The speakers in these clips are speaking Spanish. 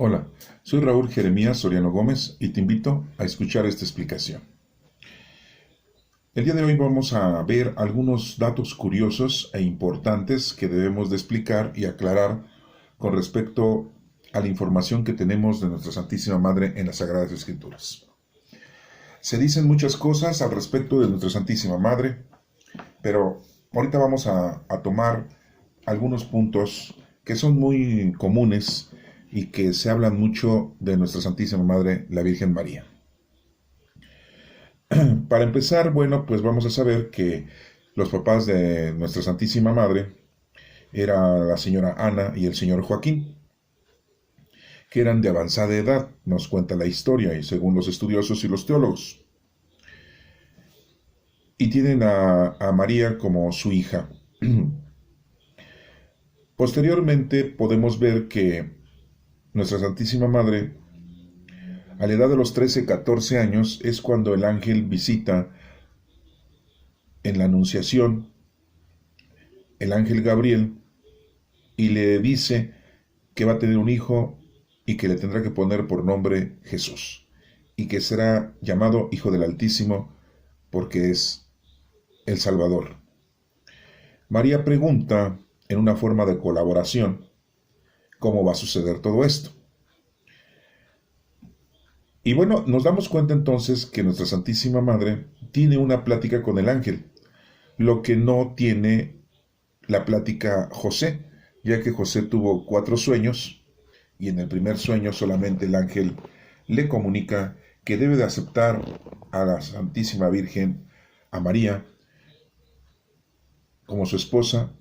Hola, soy Raúl Jeremías Soriano Gómez y te invito a escuchar esta explicación. El día de hoy vamos a ver algunos datos curiosos e importantes que debemos de explicar y aclarar con respecto a la información que tenemos de nuestra Santísima Madre en las Sagradas Escrituras. Se dicen muchas cosas al respecto de nuestra Santísima Madre, pero ahorita vamos a tomar algunos puntos que son muy comunes y que se hablan mucho de nuestra Santísima Madre, la Virgen María. Para empezar, bueno, pues vamos a saber que los papás de nuestra Santísima Madre era la señora Ana y el señor Joaquín, que eran de avanzada edad, nos cuenta la historia y según los estudiosos y los teólogos. Y tienen a María como su hija. Posteriormente podemos ver que nuestra Santísima Madre, a la edad de los 13-14 años, es cuando el ángel visita en la Anunciación, el ángel Gabriel, y le dice que va a tener un hijo y que le tendrá que poner por nombre Jesús, y que será llamado Hijo del Altísimo porque es el Salvador. María pregunta, en una forma de colaboración, cómo va a suceder todo esto. Y bueno, nos damos cuenta entonces que nuestra Santísima Madre tiene una plática con el ángel, lo que no tiene la plática José, ya que José tuvo 4 sueños y en el primer sueño solamente el ángel le comunica que debe de aceptar a la Santísima Virgen, a María, como su esposa,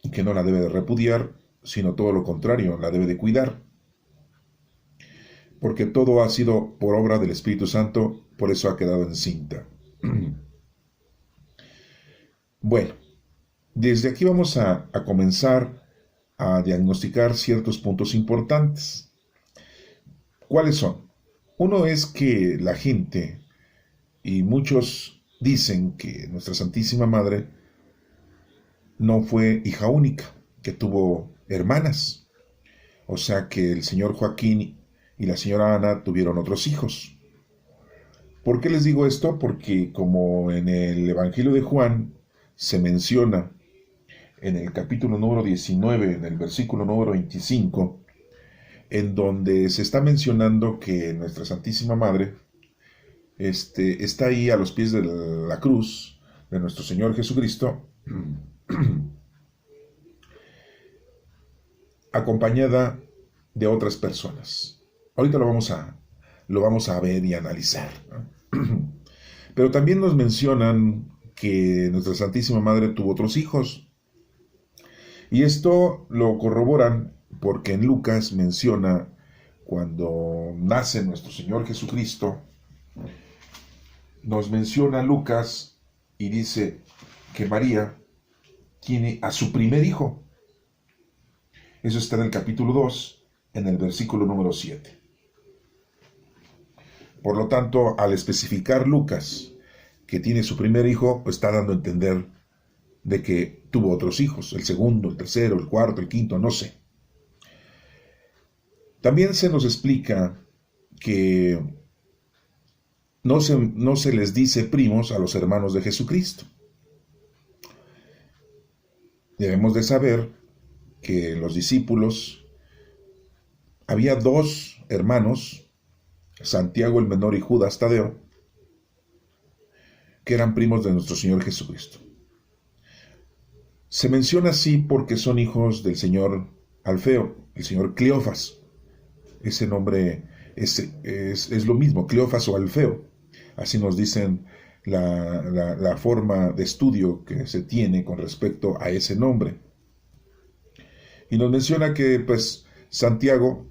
y que no la debe de repudiar, sino todo lo contrario, la debe de cuidar, porque todo ha sido por obra del Espíritu Santo, por eso ha quedado encinta. Bueno, desde aquí vamos a comenzar a diagnosticar ciertos puntos importantes. ¿Cuáles son? Uno es que la gente, y muchos dicen que nuestra Santísima Madre no fue hija única, que tuvo hermanas. O sea que el señor Joaquín y la señora Ana tuvieron otros hijos. ¿Por qué les digo esto? Porque como en el Evangelio de Juan se menciona en el capítulo número 19, en el versículo número 25, en donde se está mencionando que nuestra Santísima Madre está ahí a los pies de la cruz de nuestro Señor Jesucristo, acompañada de otras personas. Ahorita lo vamos a ver y analizar, ¿no? Pero también nos mencionan que nuestra Santísima Madre tuvo otros hijos. Y esto lo corroboran porque en Lucas menciona cuando nace nuestro Señor Jesucristo, nos menciona Lucas y dice que María tiene a su primer hijo. Eso está en el capítulo 2, en el versículo número 7. Por lo tanto, al especificar Lucas que tiene su primer hijo, pues está dando a entender de que tuvo otros hijos, el segundo, el tercero, el cuarto, el quinto, no sé. También se nos explica que no se les dice primos a los hermanos de Jesucristo. Debemos de saber que los discípulos, había 2 hermanos, Santiago el menor y Judas Tadeo, que eran primos de nuestro Señor Jesucristo. Se menciona así porque son hijos del señor Alfeo, el señor Cleofas. Ese nombre es lo mismo, Cleofas o Alfeo. Así nos dicen la forma de estudio que se tiene con respecto a ese nombre. Y nos menciona que pues Santiago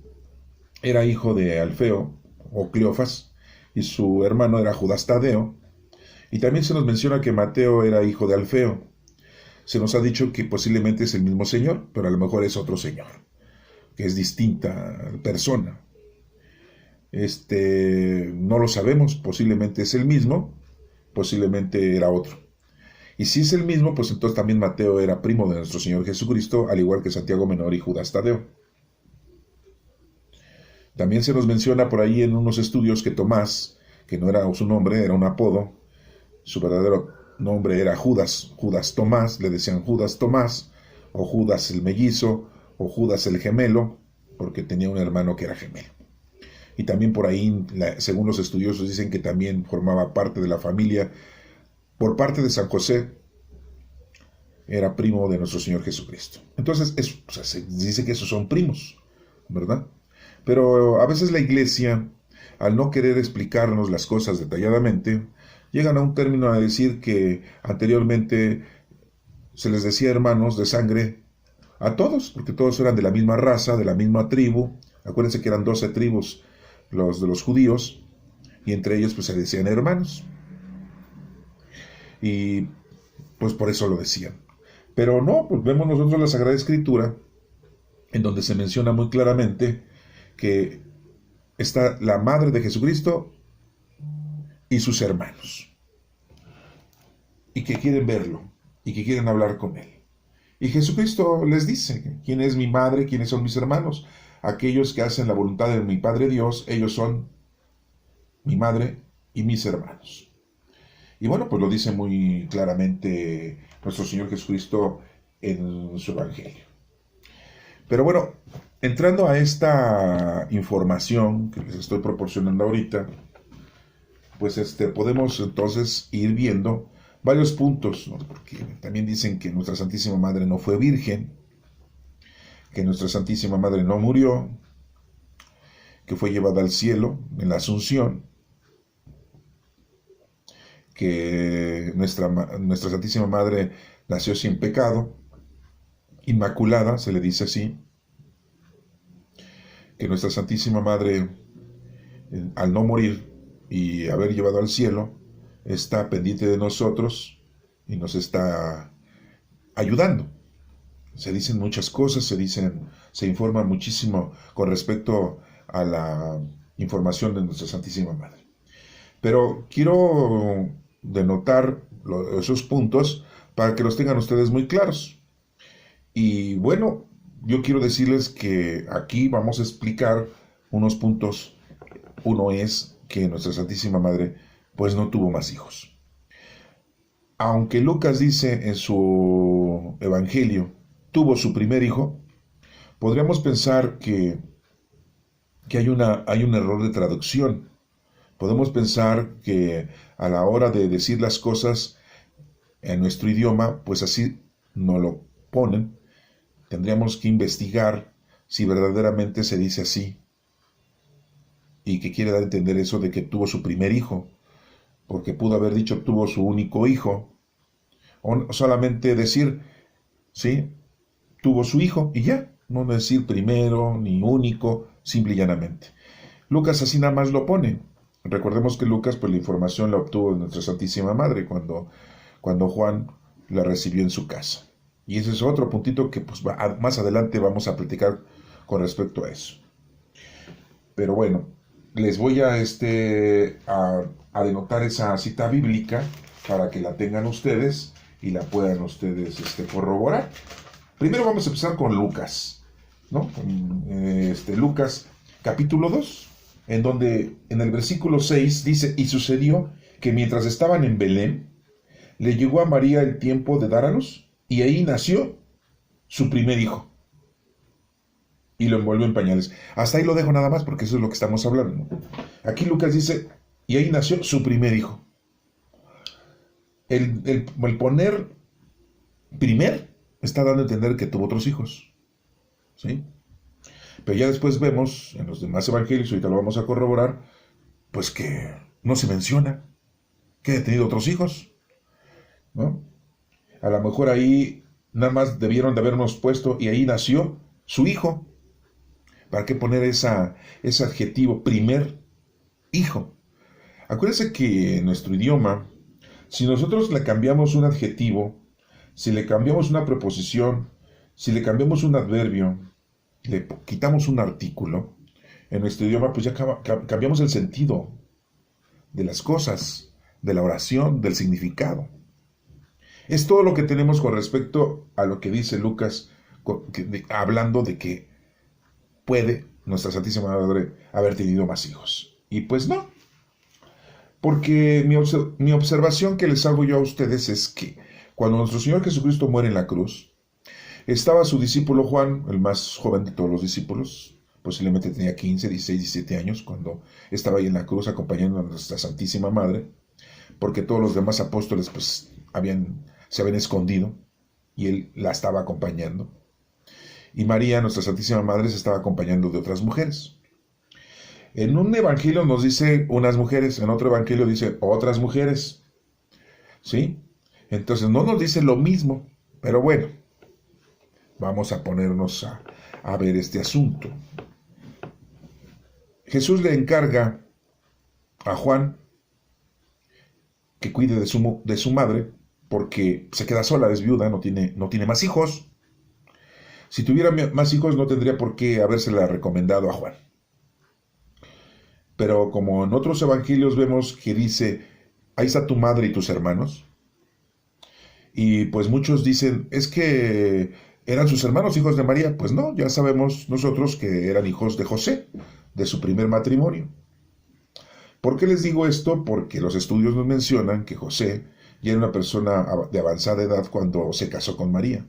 era hijo de Alfeo o Cleofas y su hermano era Judas Tadeo. Y también se nos menciona que Mateo era hijo de Alfeo. Se nos ha dicho que posiblemente es el mismo señor, pero a lo mejor es otro señor, que es distinta persona. No lo sabemos, posiblemente es el mismo, posiblemente era otro. Y si es el mismo, pues entonces también Mateo era primo de nuestro Señor Jesucristo, al igual que Santiago menor y Judas Tadeo. También se nos menciona por ahí en unos estudios que Tomás, que no era su nombre, era un apodo, su verdadero nombre era Judas, Judas Tomás, le decían Judas Tomás, o Judas el mellizo, o Judas el gemelo, porque tenía un hermano que era gemelo. Y también por ahí, según los estudiosos, dicen que también formaba parte de la familia, por parte de San José, era primo de nuestro Señor Jesucristo. Entonces, se dice que esos son primos, ¿verdad? Pero a veces la iglesia, al no querer explicarnos las cosas detalladamente, llegan a un término a decir que anteriormente se les decía hermanos de sangre a todos, porque todos eran de la misma raza, de la misma tribu. Acuérdense que eran 12 tribus los de los judíos, y entre ellos pues se decían hermanos. Y pues por eso lo decían. Pero no, pues vemos nosotros la Sagrada Escritura, en donde se menciona muy claramente que está la madre de Jesucristo y sus hermanos, y que quieren verlo, y que quieren hablar con él. Y Jesucristo les dice, ¿quién es mi madre? ¿Quiénes son mis hermanos? Aquellos que hacen la voluntad de mi Padre Dios, ellos son mi madre y mis hermanos. Y bueno, pues lo dice muy claramente nuestro Señor Jesucristo en su Evangelio. Pero bueno, entrando a esta información que les estoy proporcionando ahorita, pues podemos entonces ir viendo varios puntos, ¿no? Porque también dicen que nuestra Santísima Madre no fue virgen, que nuestra Santísima Madre no murió, que fue llevada al cielo en la Asunción, que nuestra Santísima Madre nació sin pecado, inmaculada, se le dice así, que nuestra Santísima Madre, al no morir y haber llevado al cielo, está pendiente de nosotros y nos está ayudando. Se dicen muchas cosas, se informa muchísimo con respecto a la información de nuestra Santísima Madre. Pero quiero denotar esos puntos para que los tengan ustedes muy claros. Y bueno, yo quiero decirles que aquí vamos a explicar unos puntos. Uno es que nuestra Santísima Madre pues no tuvo más hijos. Aunque Lucas dice en su Evangelio, tuvo su primer hijo, podríamos pensar que hay un error de traducción. Podemos pensar que a la hora de decir las cosas en nuestro idioma, pues así no lo ponen. Tendríamos que investigar si verdaderamente se dice así y que quiere dar a entender eso de que tuvo su primer hijo, porque pudo haber dicho tuvo su único hijo, o solamente decir, sí, tuvo su hijo y ya, no decir primero ni único, simple y llanamente. Lucas así nada más lo pone. Recordemos que Lucas pues la información la obtuvo de nuestra Santísima Madre cuando Juan la recibió en su casa. Y ese es otro puntito que pues más adelante vamos a platicar con respecto a eso. Pero bueno, les voy a denotar esa cita bíblica para que la tengan ustedes y la puedan ustedes corroborar. Primero vamos a empezar con Lucas, ¿no? Lucas capítulo 2, en donde en el versículo 6 dice, y sucedió que mientras estaban en Belén, le llegó a María el tiempo de dar a luz, y ahí nació su primer hijo. Y lo envolvió en pañales. Hasta ahí lo dejo nada más porque eso es lo que estamos hablando. Aquí Lucas dice, y ahí nació su primer hijo. El poner primer está dando a entender que tuvo otros hijos. ¿Sí? Pero ya después vemos en los demás evangelios, ahorita lo vamos a corroborar, pues que no se menciona que haya tenido otros hijos, ¿no? A lo mejor ahí nada más debieron de habernos puesto, y ahí nació su hijo. ¿Para qué poner ese adjetivo, primer hijo? Acuérdense que en nuestro idioma, si nosotros le cambiamos un adjetivo, si le cambiamos una preposición, si le cambiamos un adverbio, le quitamos un artículo, en nuestro idioma pues ya cambiamos el sentido de las cosas, de la oración, del significado. Es todo lo que tenemos con respecto a lo que dice Lucas, hablando de que puede nuestra Santísima Madre, haber tenido más hijos. Y pues no, porque mi observación que les hago yo a ustedes es que cuando nuestro Señor Jesucristo muere en la cruz, estaba su discípulo Juan, el más joven de todos los discípulos, posiblemente tenía 15, 16, 17 años, cuando estaba ahí en la cruz acompañando a nuestra Santísima Madre, porque todos los demás apóstoles pues se habían escondido y él la estaba acompañando. Y María, nuestra Santísima Madre, se estaba acompañando de otras mujeres. En un evangelio nos dice unas mujeres, en otro evangelio dice otras mujeres. ¿Sí? Entonces no nos dice lo mismo, pero bueno, vamos a ponernos a ver este asunto. Jesús le encarga a Juan que cuide de su madre, porque se queda sola, es viuda, no tiene más hijos. Si tuviera más hijos no tendría por qué habérsela recomendado a Juan. Pero como en otros evangelios vemos que dice, ahí está tu madre y tus hermanos, y pues muchos dicen, es que eran sus hermanos hijos de María. Pues no, ya sabemos nosotros que eran hijos de José, de su primer matrimonio. ¿Por qué les digo esto? Porque los estudios nos mencionan que José ya era una persona de avanzada edad cuando se casó con María.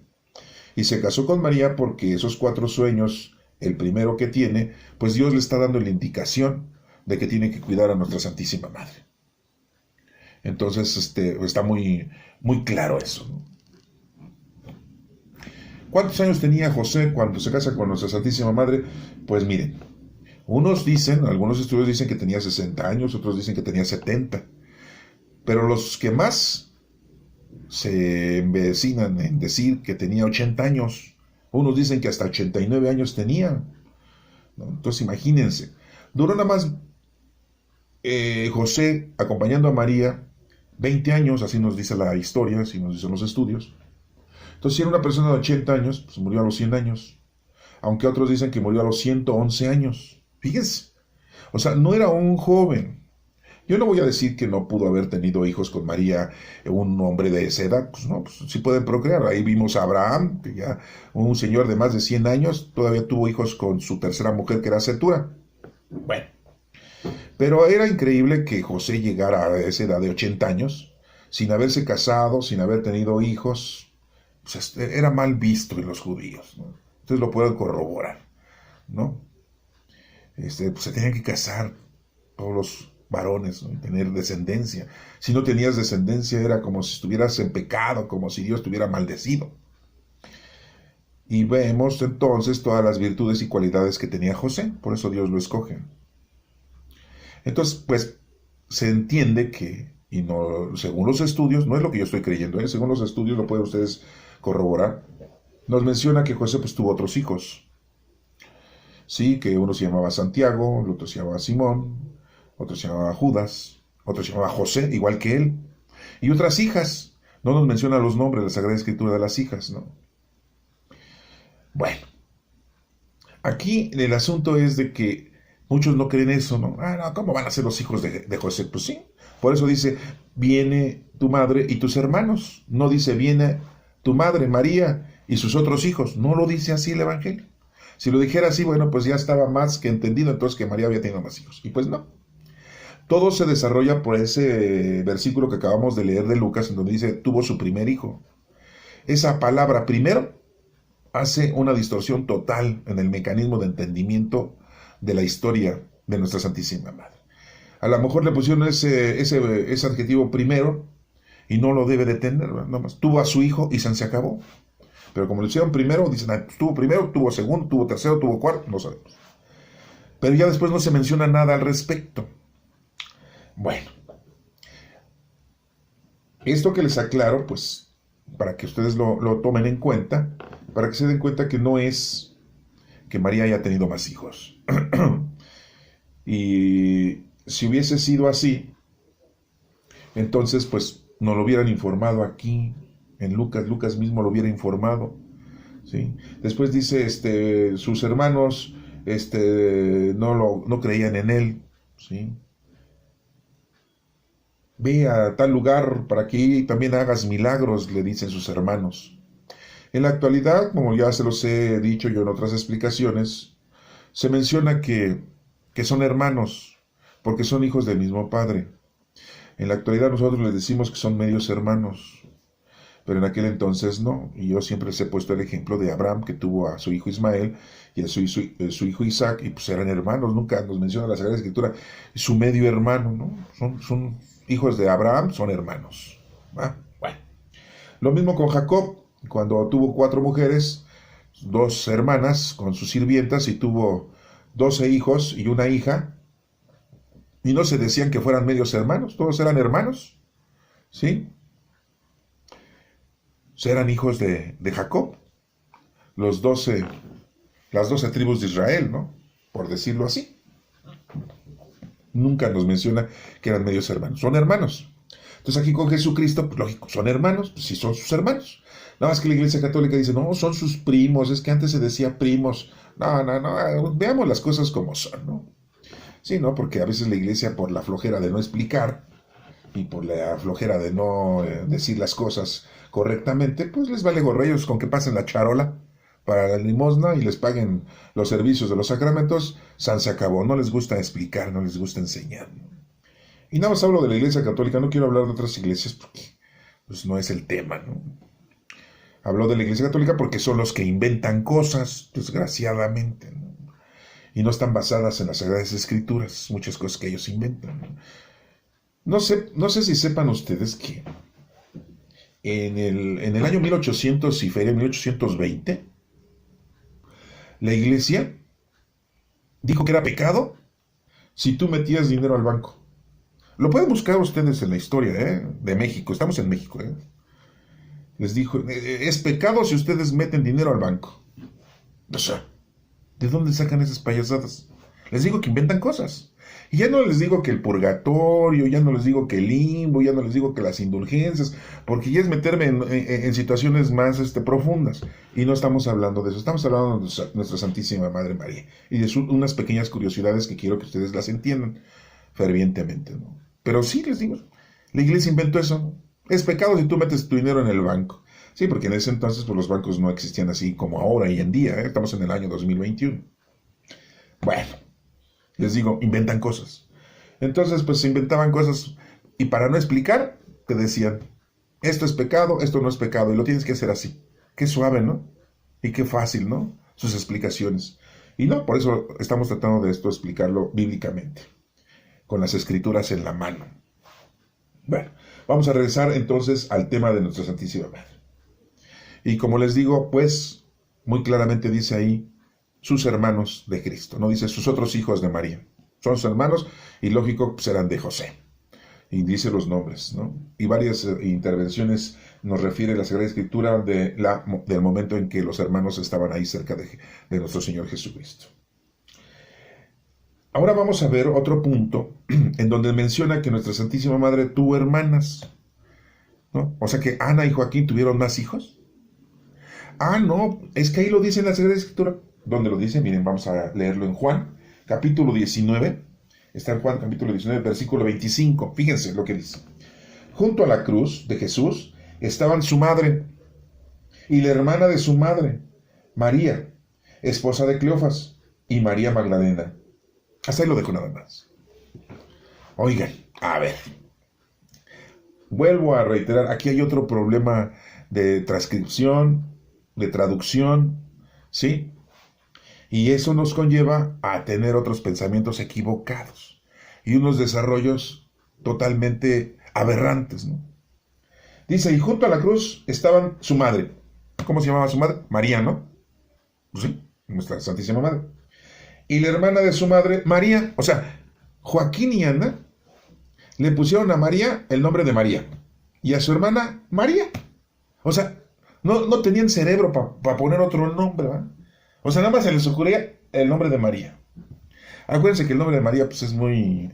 Y se casó con María porque esos 4 sueños, el primero que tiene, pues Dios le está dando la indicación de que tiene que cuidar a nuestra Santísima Madre. Entonces, está muy, muy claro eso, ¿no? ¿Cuántos años tenía José cuando se casa con nuestra Santísima Madre? Pues miren, algunos estudios dicen que tenía 60 años, otros dicen que tenía 70. Pero los que más se embecinan en decir que tenía 80 años, unos dicen que hasta 89 años tenía, ¿no? Entonces imagínense, duró nada más José acompañando a María 20 años, así nos dice la historia, así nos dicen los estudios. Entonces, si era una persona de 80 años, pues murió a los 100 años. Aunque otros dicen que murió a los 111 años. Fíjense. O sea, no era un joven. Yo no voy a decir que no pudo haber tenido hijos con María, un hombre de esa edad. Pues no, pues sí pueden procrear. Ahí vimos a Abraham, que ya un señor de más de 100 años, todavía tuvo hijos con su tercera mujer, que era Cetura. Bueno. Pero era increíble que José llegara a esa edad de 80 años, sin haberse casado, sin haber tenido hijos. Pues era mal visto en los judíos, ¿no? Ustedes lo pueden corroborar, ¿no? Pues se tenían que casar todos los varones, ¿no? Y tener descendencia. Si no tenías descendencia era como si estuvieras en pecado, como si Dios estuviera maldecido. Y vemos entonces todas las virtudes y cualidades que tenía José, por eso Dios lo escoge. Entonces, pues, se entiende que, y no, según los estudios, no es lo que yo estoy creyendo, según los estudios, lo pueden ustedes corroborar, nos menciona que José pues tuvo otros hijos. Sí, que uno se llamaba Santiago, el otro se llamaba Simón, otro se llamaba Judas, otro se llamaba José, igual que él, y otras hijas. No nos menciona los nombres de la Sagrada Escritura de las hijas, ¿no? Bueno, aquí el asunto es de que muchos no creen eso, ¿no? No, ¿cómo van a ser los hijos de José? Pues sí, por eso dice, viene tu madre y tus hermanos. No dice, viene tu madre, María, y sus otros hijos. No lo dice así el Evangelio. Si lo dijera así, bueno, pues ya estaba más que entendido entonces que María había tenido más hijos. Y pues no. Todo se desarrolla por ese versículo que acabamos de leer de Lucas, en donde dice, tuvo su primer hijo. Esa palabra primero hace una distorsión total en el mecanismo de entendimiento de la historia de nuestra Santísima Madre. A lo mejor le pusieron ese adjetivo primero y no lo debe de tener, nada más. Tuvo a su hijo y se acabó. Pero como lo hicieron primero, dicen, tuvo primero, tuvo segundo, tuvo tercero, tuvo cuarto, no sabemos. Pero ya después no se menciona nada al respecto. Bueno, esto que les aclaro, pues, para que ustedes lo tomen en cuenta, para que se den cuenta que no es que María haya tenido más hijos. Y si hubiese sido así, entonces, pues, nos lo hubieran informado aquí, en Lucas mismo lo hubiera informado, ¿sí? Después dice, sus hermanos, no creían en él, ¿sí? Ve a tal lugar para que también hagas milagros, le dicen sus hermanos. En la actualidad, como ya se los he dicho yo en otras explicaciones, se menciona que son hermanos, porque son hijos del mismo padre. En la actualidad nosotros les decimos que son medios hermanos, pero en aquel entonces no. Y yo siempre les he puesto el ejemplo de Abraham, que tuvo a su hijo Ismael y a su hijo Isaac, y pues eran hermanos. Nunca nos menciona la Sagrada Escritura su medio hermano, ¿no? Son hijos de Abraham, son hermanos. ¿Va? Bueno, lo mismo con Jacob, cuando tuvo 4 mujeres, 2 hermanas con sus sirvientas, y tuvo 12 hijos y una hija, y no se decían que fueran medios hermanos, todos eran hermanos, ¿sí? Eran hijos de Jacob, las 12 tribus de Israel, ¿no? Por decirlo así. Nunca nos menciona que eran medios hermanos, son hermanos. Entonces aquí con Jesucristo, pues lógico, son hermanos, pues sí son sus hermanos. Nada más que la Iglesia Católica dice, no, son sus primos, es que antes se decía primos. No, veamos las cosas como son, ¿no? Sí, ¿no? Porque a veces la Iglesia, por la flojera de no explicar y por la flojera de no decir las cosas correctamente, pues les vale gorro ellos con que pasen la charola para la limosna y les paguen los servicios de los sacramentos. San se acabó, no les gusta explicar, no les gusta enseñar. Y nada más hablo de la Iglesia Católica, no quiero hablar de otras iglesias porque pues no es el tema, ¿no? Hablo de la Iglesia Católica porque son los que inventan cosas, desgraciadamente, ¿no? Y no están basadas en las Sagradas Escrituras, muchas cosas que ellos inventan, ¿no? No sé si sepan ustedes que en el año 1800 y feria 1820, la Iglesia dijo que era pecado si tú metías dinero al banco. Lo pueden buscar ustedes en la historia, de México, estamos en México, Les dijo, es pecado si ustedes meten dinero al banco. O sea, ¿de dónde sacan esas payasadas? Les digo que inventan cosas. Y ya no les digo que el purgatorio, ya no les digo que el limbo, ya no les digo que las indulgencias, porque ya es meterme en situaciones más profundas. Y no estamos hablando de eso, estamos hablando de nuestra Santísima Madre María. Y de unas pequeñas curiosidades que quiero que ustedes las entiendan fervientemente, ¿no? Pero sí, les digo, la Iglesia inventó eso, ¿no? Es pecado si tú metes tu dinero en el banco. Sí, porque en ese entonces pues, los bancos no existían así como ahora y en día, Estamos en el año 2021. Bueno, les digo, inventan cosas. Entonces, pues se inventaban cosas y para no explicar, te decían, esto es pecado, esto no es pecado, y lo tienes que hacer así. Qué suave, ¿no? Y qué fácil, ¿no? Sus explicaciones. Y no, por eso estamos tratando de esto explicarlo bíblicamente, con las escrituras en la mano. Bueno, vamos a regresar entonces al tema de nuestra Santísima Madre. Y como les digo, pues, muy claramente dice ahí, sus hermanos de Cristo, no dice sus otros hijos de María. Son sus hermanos y lógico serán de José. Y dice los nombres, ¿no? Y varias intervenciones nos refiere la Sagrada Escritura del momento en que los hermanos estaban ahí cerca de nuestro Señor Jesucristo. Ahora vamos a ver otro punto en donde menciona que nuestra Santísima Madre tuvo hermanas, ¿no? O sea que Ana y Joaquín tuvieron más hijos. No, es que ahí lo dice en la Sagrada Escritura. ¿Dónde lo dice? Miren, vamos a leerlo en Juan, capítulo 19. Está en Juan, capítulo 19, versículo 25. Fíjense lo que dice. Junto a la cruz de Jesús estaban su madre y la hermana de su madre, María, esposa de Cleofas, y María Magdalena. Hasta ahí lo dejo nada más. Oigan, a ver. Vuelvo a reiterar, aquí hay otro problema de transcripción, de traducción, ¿sí? Y eso nos conlleva a tener otros pensamientos equivocados y unos desarrollos totalmente aberrantes, ¿no? Dice, y junto a la cruz estaban su madre. ¿Cómo se llamaba su madre? María, ¿no? Pues sí, nuestra Santísima Madre. Y la hermana de su madre, María. O sea, Joaquín y Ana le pusieron a María el nombre de María. Y a su hermana, María. O sea, no tenían cerebro para poner otro nombre, ¿verdad? O sea, nada más se les ocurría el nombre de María. Acuérdense que el nombre de María pues, es muy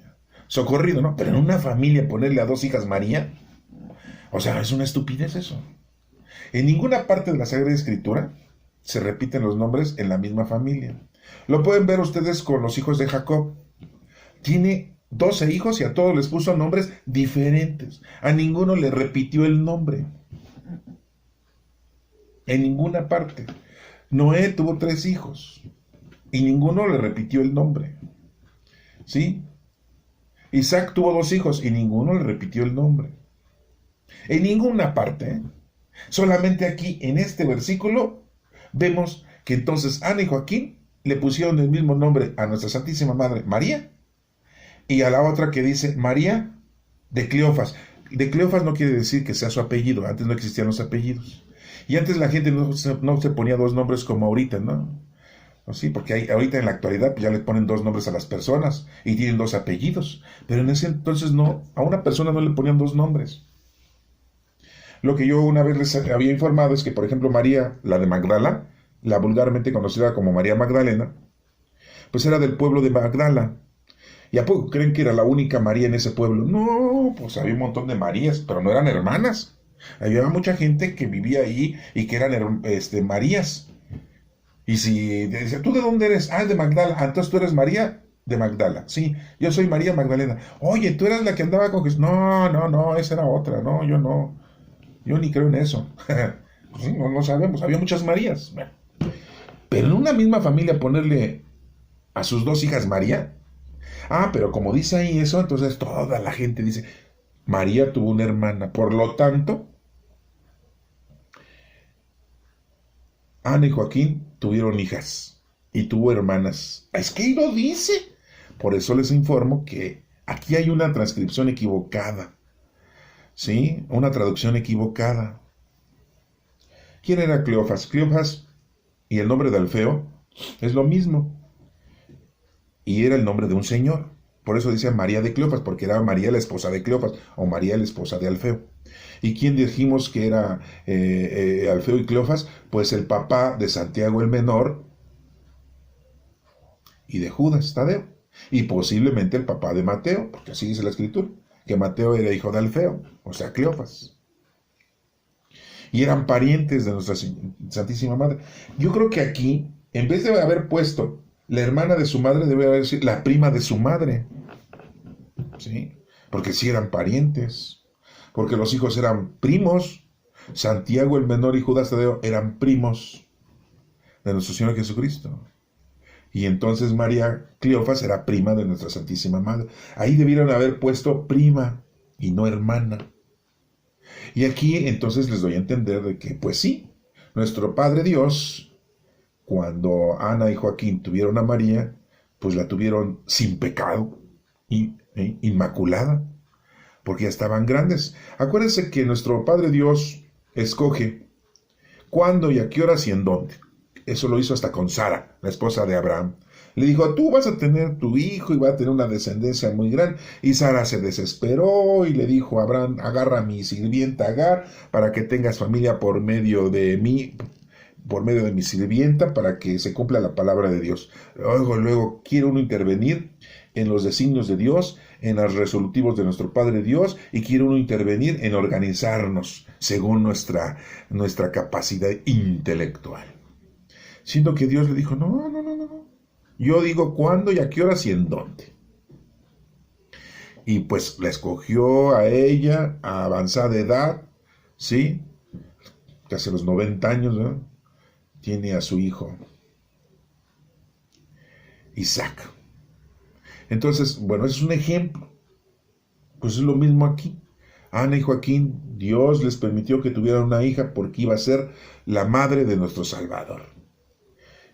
socorrido, ¿no? Pero en una familia ponerle a 2 hijas María, o sea, es una estupidez eso. En ninguna parte de la Sagrada Escritura se repiten los nombres en la misma familia. Lo pueden ver ustedes con los hijos de Jacob. Tiene 12 hijos y a todos les puso nombres diferentes. A ninguno le repitió el nombre. En ninguna parte. Noé tuvo 3 hijos y ninguno le repitió el nombre. ¿Sí? Isaac tuvo 2 hijos y ninguno le repitió el nombre. En ninguna parte, ¿eh? Solamente aquí, en este versículo, vemos que entonces Ana y Joaquín le pusieron el mismo nombre a nuestra Santísima Madre, María, y a la otra que dice María de Cleofas. De Cleofas no quiere decir que sea su apellido, antes no existían los apellidos. Y antes la gente no se ponía 2 nombres como ahorita, ¿no? Sí, porque ahorita en la actualidad pues ya le ponen 2 nombres a las personas y tienen 2 apellidos. Pero en ese entonces no, a una persona no le ponían 2 nombres. Lo que yo una vez les había informado es que, por ejemplo, María, la de Magdala, la vulgarmente conocida como María Magdalena, pues era del pueblo de Magdala. ¿Y a poco creen que era la única María en ese pueblo? No, pues había un montón de Marías, pero no eran hermanas. Había mucha gente que vivía ahí y que eran Marías. Y si dice, ¿tú de dónde eres? Ah, de Magdala. Ah, entonces tú eres María de Magdala. Sí, yo soy María Magdalena. Oye, tú eras la que andaba con Jesús. No, esa era otra. No, yo no. Yo ni creo en eso. Pues sí, no sabemos. Había muchas Marías. Bueno, pero en una misma familia ponerle a sus 2 hijas María. Ah, pero como dice ahí eso, entonces toda la gente dice, María tuvo una hermana. Por lo tanto, Ana y Joaquín tuvieron hijas y tuvo hermanas. Es que ahí lo dice. Por eso les informo que aquí hay una transcripción equivocada. ¿Sí? Una traducción equivocada. ¿Quién era Cleofas? Cleofas y el nombre de Alfeo es lo mismo. Y era el nombre de un señor. Por eso dice María de Cleofas, porque era María la esposa de Cleofas, o María la esposa de Alfeo. ¿Y quién dijimos que era Alfeo y Cleofas? Pues el papá de Santiago el Menor y de Judas Tadeo. Y posiblemente el papá de Mateo, porque así dice la escritura, que Mateo era hijo de Alfeo, o sea, Cleofas. Y eran parientes de nuestra Santísima Madre. Yo creo que aquí, en vez de haber puesto la hermana de su madre, debe haber sido la prima de su madre. ¿Sí? Porque sí eran parientes. Porque los hijos eran primos. Santiago el Menor y Judas Tadeo eran primos de nuestro Señor Jesucristo. Y entonces María Cleofas era prima de nuestra Santísima Madre. Ahí debieron haber puesto prima y no hermana. Y aquí entonces les doy a entender de que, pues sí, nuestro Padre Dios, cuando Ana y Joaquín tuvieron a María, pues la tuvieron sin pecado, inmaculada, porque ya estaban grandes. Acuérdense que nuestro Padre Dios escoge cuándo y a qué horas y en dónde. Eso lo hizo hasta con Sara, la esposa de Abraham. Le dijo, tú vas a tener tu hijo y va a tener una descendencia muy grande. Y Sara se desesperó y le dijo a Abraham, agarra a mi sirvienta Agar para que tengas familia por medio de mí, por medio de mi sirvienta, para que se cumpla la palabra de Dios. Luego quiere uno intervenir en los designios de Dios, en los resolutivos de nuestro Padre Dios, y quiere uno intervenir en organizarnos según nuestra capacidad intelectual. Siendo que Dios le dijo, no. Yo digo cuándo y a qué horas y en dónde. Y pues la escogió a ella, a avanzada edad, ¿sí? Casi a los 90 años, ¿no? Tiene a su hijo, Isaac. Entonces, bueno, ese es un ejemplo. Pues es lo mismo aquí. Ana y Joaquín, Dios les permitió que tuvieran una hija porque iba a ser la madre de nuestro Salvador.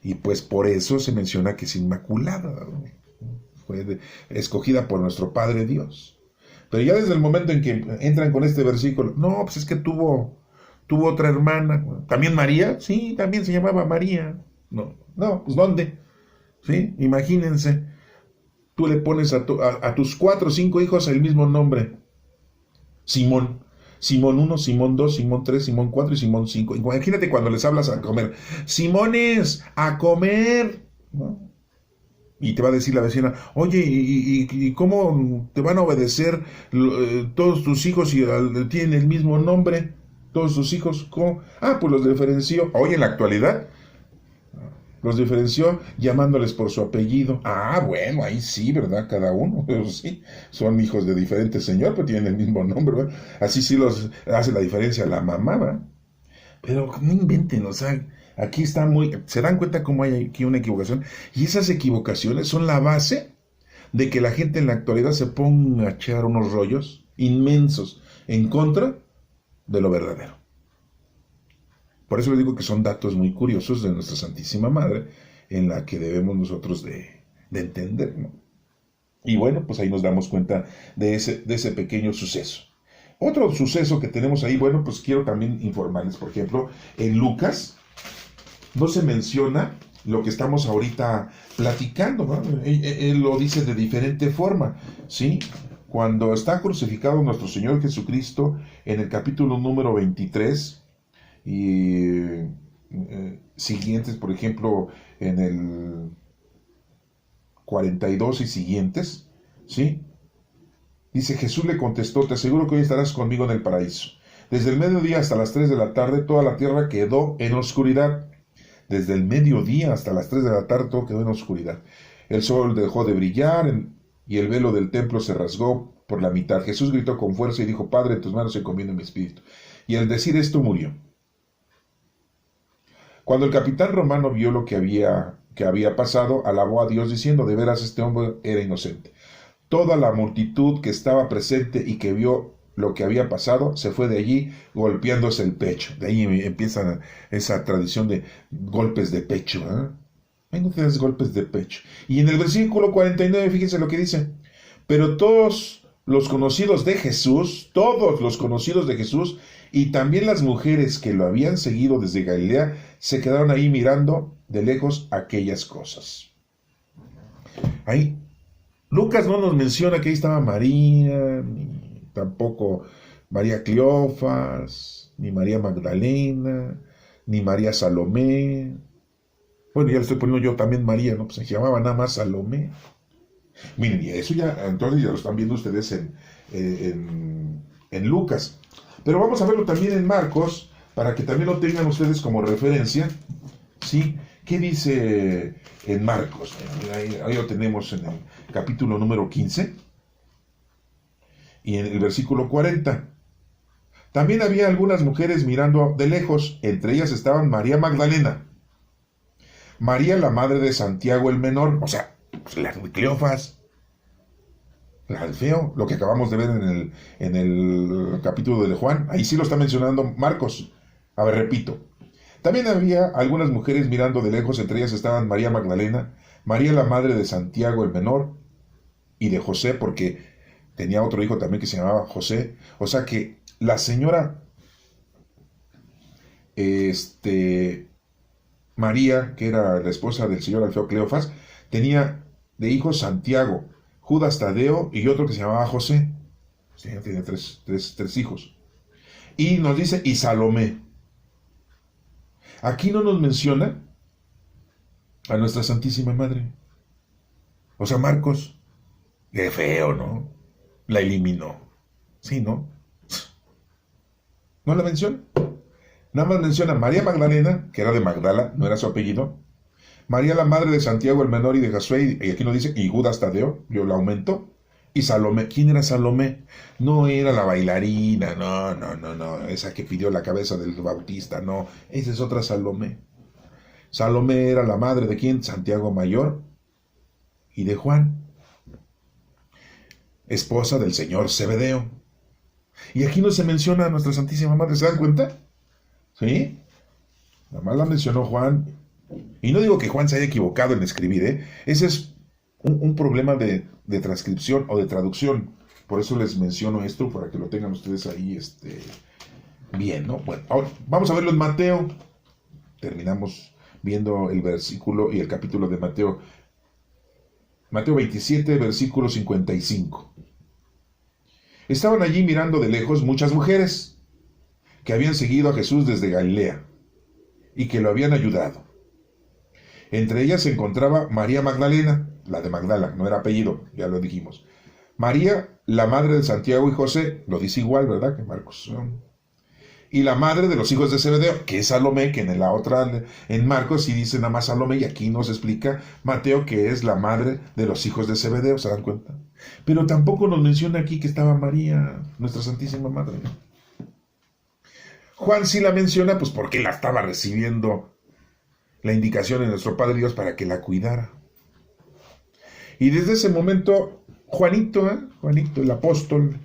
Y pues por eso se menciona que es inmaculada, ¿no? Fue escogida por nuestro Padre Dios. Pero ya desde el momento en que entran con este versículo, no, pues es que tuvo otra hermana. ¿También María? Sí, también se llamaba María. No, pues ¿dónde? ¿Sí? Imagínense, tú le pones a tus 4 o 5 hijos el mismo nombre. Simón 1, Simón 2, Simón 3, Simón 4 y Simón 5. Imagínate cuando les hablas a comer. Simones, a comer. ¿No? Y te va a decir la vecina, oye, ¿y cómo te van a obedecer todos tus hijos si tienen el mismo nombre? Todos tus hijos, ¿cómo? Ah, pues los diferenció. Hoy en la actualidad, los diferenció llamándoles por su apellido. Ah, bueno, ahí sí, ¿verdad? Cada uno, sí, son hijos de diferentes señor, pero tienen el mismo nombre, ¿verdad? Así sí los hace la diferencia la mamá, ¿verdad? Pero no inventen, o sea, Aquí está se dan cuenta cómo hay aquí una equivocación, y esas equivocaciones son la base de que la gente en la actualidad se ponga a echar unos rollos inmensos en contra de lo verdadero. Por eso les digo que son datos muy curiosos de nuestra Santísima Madre, en la que debemos nosotros de entender, ¿no? Y bueno, pues ahí nos damos cuenta de ese pequeño suceso. Otro suceso que tenemos ahí, bueno, pues quiero también informarles, por ejemplo, en Lucas no se menciona lo que estamos ahorita platicando, ¿no? Él lo dice de diferente forma, ¿sí? Cuando está crucificado nuestro Señor Jesucristo, en el capítulo número 23 y siguientes, por ejemplo, en el 42 y siguientes, ¿sí? Dice, Jesús le contestó, te aseguro que hoy estarás conmigo en el paraíso. Desde el mediodía hasta las 3 de la tarde, toda la tierra quedó en oscuridad. Desde el mediodía hasta las 3 de la tarde, todo quedó en oscuridad. El sol dejó de brillar y el velo del templo se rasgó por la mitad. Jesús gritó con fuerza y dijo, Padre, en tus manos encomiendo mi espíritu. Y al decir esto murió. Cuando el capitán romano vio lo que había pasado, alabó a Dios diciendo, de veras este hombre era inocente. Toda la multitud que estaba presente y que vio lo que había pasado, se fue de allí golpeándose el pecho. De ahí empieza esa tradición de golpes de pecho, ¿eh? Hay ustedes golpes de pecho. Y en el versículo 49, fíjense lo que dice. Pero todos los conocidos de Jesús, y también las mujeres que lo habían seguido desde Galilea, se quedaron ahí mirando de lejos aquellas cosas. Ahí Lucas no nos menciona que ahí estaba María, ni tampoco María Cleofas, ni María Magdalena, ni María Salomé. Bueno, ya le estoy poniendo yo también María, ¿no? Pues se llamaba nada más Salomé. Miren, y eso ya, entonces ya lo están viendo ustedes en Lucas. Pero vamos a verlo también en Marcos, para que también lo tengan ustedes como referencia, ¿sí? ¿Qué dice en Marcos? Ahí lo tenemos en el capítulo número 15 y en el versículo 40. También había algunas mujeres mirando de lejos, entre ellas estaban María Magdalena, María la madre de Santiago el menor, o sea, pues la de Cleofas, la del feo, lo que acabamos de ver en el capítulo de Juan, ahí sí lo está mencionando Marcos. A ver, repito. También había algunas mujeres mirando de lejos, entre ellas estaban María Magdalena, María la madre de Santiago el menor y de José, porque tenía otro hijo también que se llamaba José. O sea que la señora María, que era la esposa del señor Alfeo Cleofas, tenía de hijos Santiago, Judas Tadeo y otro que se llamaba José. O sea, tenía tres hijos. Y nos dice, y Salomé. Aquí no nos menciona a nuestra Santísima Madre. O sea, Marcos, qué feo, ¿no? La eliminó. Sí, ¿no? No la menciona. Nada más menciona a María Magdalena, que era de Magdala, no era su apellido. María la madre de Santiago el menor y de Josué, y aquí nos dice, y Judas Tadeo, yo la aumento. Y Salomé, ¿quién era Salomé? No era la bailarina, no, esa que pidió la cabeza del Bautista, no, esa es otra Salomé. Salomé era la madre de quién? Santiago Mayor y de Juan, esposa del señor Zebedeo. Y aquí no se menciona a nuestra Santísima Madre, ¿se dan cuenta? ¿Sí? Nada más la mencionó Juan. Y no digo que Juan se haya equivocado en escribir, ¿eh? Ese es un problema de transcripción o de traducción. Por eso les menciono esto, para que lo tengan ustedes ahí bien, ¿no? Bueno, ahora vamos a verlo en Mateo. Terminamos viendo el versículo y el capítulo de Mateo. Mateo 27, versículo 55. Estaban allí mirando de lejos muchas mujeres que habían seguido a Jesús desde Galilea y que lo habían ayudado. Entre ellas se encontraba María Magdalena, la de Magdala, no era apellido, ya lo dijimos. María, la madre de Santiago y José, lo dice igual, ¿verdad? Que Marcos. Y la madre de los hijos de Zebedeo, que es Salomé, que en la otra, en Marcos sí dice nada más Salomé, y aquí nos explica Mateo que es la madre de los hijos de Zebedeo, ¿se dan cuenta? Pero tampoco nos menciona aquí que estaba María, nuestra Santísima Madre. Juan sí la menciona, pues porque la estaba recibiendo la indicación en nuestro Padre Dios para que la cuidara. Y desde ese momento, Juanito, Juanito el apóstol,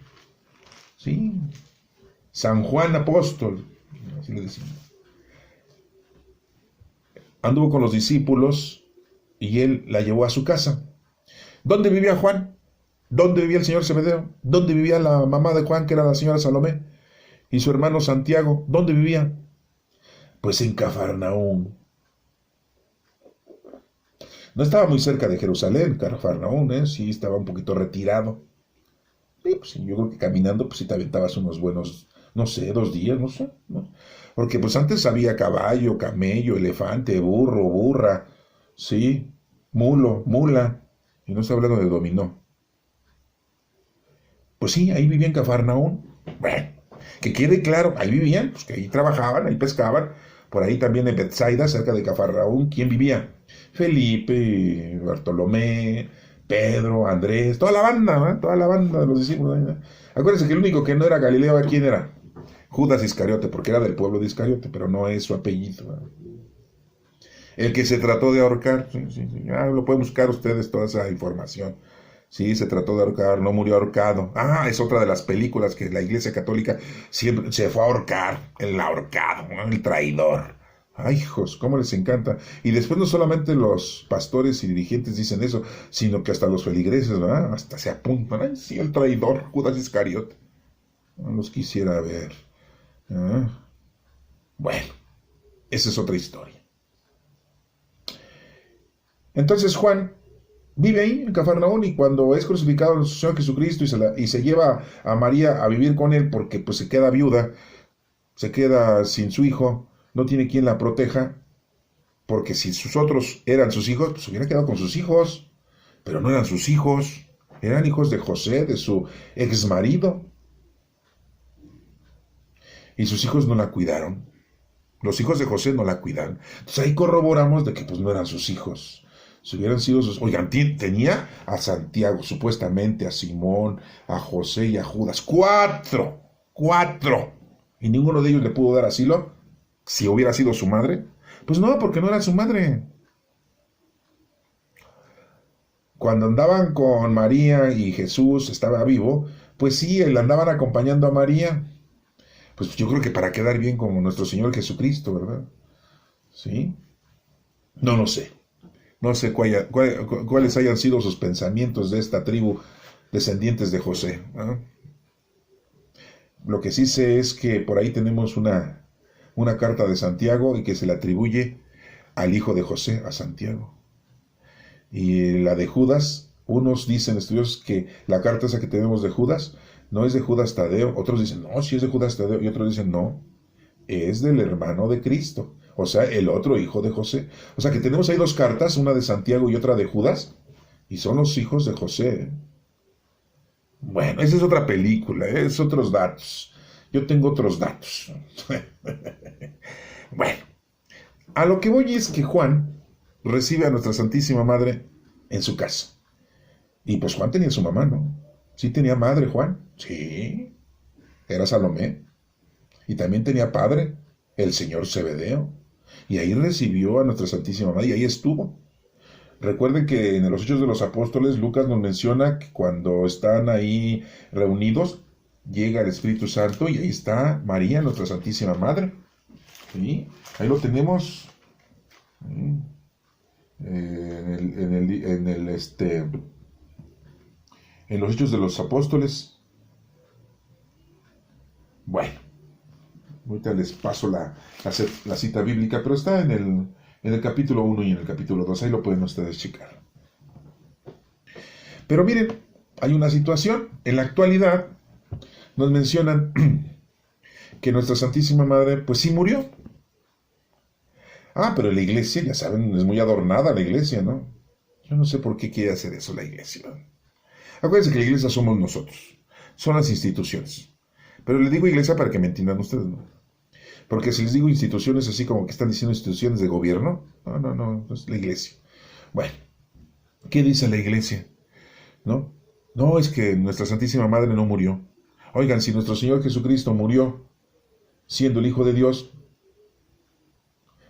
¿sí? San Juan apóstol, así le decimos, anduvo con los discípulos y él la llevó a su casa. ¿Dónde vivía Juan? ¿Dónde vivía el señor Zebedeo? ¿Dónde vivía la mamá de Juan, que era la señora Salomé? Y su hermano Santiago, ¿dónde vivía? Pues en Cafarnaúm. No estaba muy cerca de Jerusalén, Cafarnaúm, sí, estaba un poquito retirado. Sí, pues yo creo que caminando, pues sí te aventabas unos buenos, no sé, 2 días, no sé, ¿no? Porque pues antes había caballo, camello, elefante, burro, burra, sí, mulo, mula, y no estoy hablando de dominó. Pues sí, ahí vivía en Cafarnaúm. Bueno, que quede claro, ahí vivían, pues que ahí trabajaban, ahí pescaban. Por ahí también en Betsaida, cerca de Cafarnaúm, ¿quién vivía? Felipe, Bartolomé, Pedro, Andrés, toda la banda, ¿eh? Toda la banda de los discípulos. ¿Eh? Acuérdense que el único que no era Galileo, ¿quién era? Judas Iscariote, porque era del pueblo de Iscariote, pero no es su apellido. ¿Eh? El que se trató de ahorcar, sí, sí, sí. Ah, lo pueden buscar ustedes toda esa información. Sí, se trató de ahorcar, no murió ahorcado. Ah, es otra de las películas que la Iglesia Católica siempre se fue a ahorcar, el ahorcado, ¿no? El traidor. Ay, hijos, cómo les encanta. Y después no solamente los pastores y dirigentes dicen eso, sino que hasta los feligreses, ¿verdad? Hasta se apuntan. Ay, sí, el traidor, Judas Iscariote. No los quisiera ver. Ah, bueno, esa es otra historia. Entonces Juan vive ahí en Cafarnaúm y cuando es crucificado el Señor Jesucristo y se lleva a María a vivir con él porque pues se queda viuda, se queda sin su hijo, no tiene quien la proteja, porque si sus otros eran sus hijos, pues se hubiera quedado con sus hijos, pero no eran sus hijos, eran hijos de José, de su ex marido, y sus hijos no la cuidaron. Los hijos de José no la cuidaron. Entonces ahí corroboramos de que pues no eran sus hijos. Si hubieran sido sus... Oigan, tenía a Santiago, supuestamente, a Simón, a José y a Judas. ¡Cuatro! ¿Y ninguno de ellos le pudo dar asilo? Si hubiera sido su madre. Pues no, porque no era su madre. Cuando andaban con María y Jesús estaba vivo, pues sí, le andaban acompañando a María. Pues yo creo que para quedar bien como nuestro Señor Jesucristo, ¿verdad? ¿Sí? No lo sé. No sé cuáles hayan sido sus pensamientos de esta tribu descendientes de José, ¿no? Lo que sí sé es que por ahí tenemos una carta de Santiago y que se le atribuye al hijo de José, a Santiago. Y la de Judas, unos dicen, estudiosos, que la carta esa que tenemos de Judas no es de Judas Tadeo, otros dicen, no, sí es de Judas Tadeo, y otros dicen, no, es del hermano de Cristo, o sea, el otro hijo de José. O sea que tenemos ahí 2 cartas, una de Santiago y otra de Judas, y son los hijos de José. ¿Eh? Bueno, esa es otra película, es otros datos. Yo tengo otros datos. Bueno, a lo que voy es que Juan recibe a nuestra Santísima Madre en su casa. Y pues Juan tenía su mamá, ¿no? Sí tenía madre Juan, sí, era Salomé. Y también tenía padre, el señor Zebedeo. Y ahí recibió a nuestra Santísima Madre y ahí estuvo. Recuerden que en los Hechos de los Apóstoles Lucas nos menciona que cuando están ahí reunidos, llega el Espíritu Santo y ahí está María, nuestra Santísima Madre. ¿Sí? Ahí lo tenemos. ¿Sí? En los Hechos de los Apóstoles. Bueno, ahorita les paso la cita bíblica, pero está en el capítulo 1 y en el capítulo 2, ahí lo pueden ustedes checar. Pero miren, hay una situación, en la actualidad nos mencionan que nuestra Santísima Madre, pues sí murió. Ah, pero la iglesia, ya saben, es muy adornada la iglesia, ¿no? Yo no sé por qué quiere hacer eso la iglesia. Acuérdense que la iglesia somos nosotros, son las instituciones. Pero les digo iglesia para que me entiendan ustedes, ¿no? Porque si les digo instituciones así como que están diciendo instituciones de gobierno, no, es la iglesia. Bueno, ¿qué dice la iglesia? ¿No? No, es que nuestra Santísima Madre no murió. Oigan, si nuestro Señor Jesucristo murió siendo el Hijo de Dios,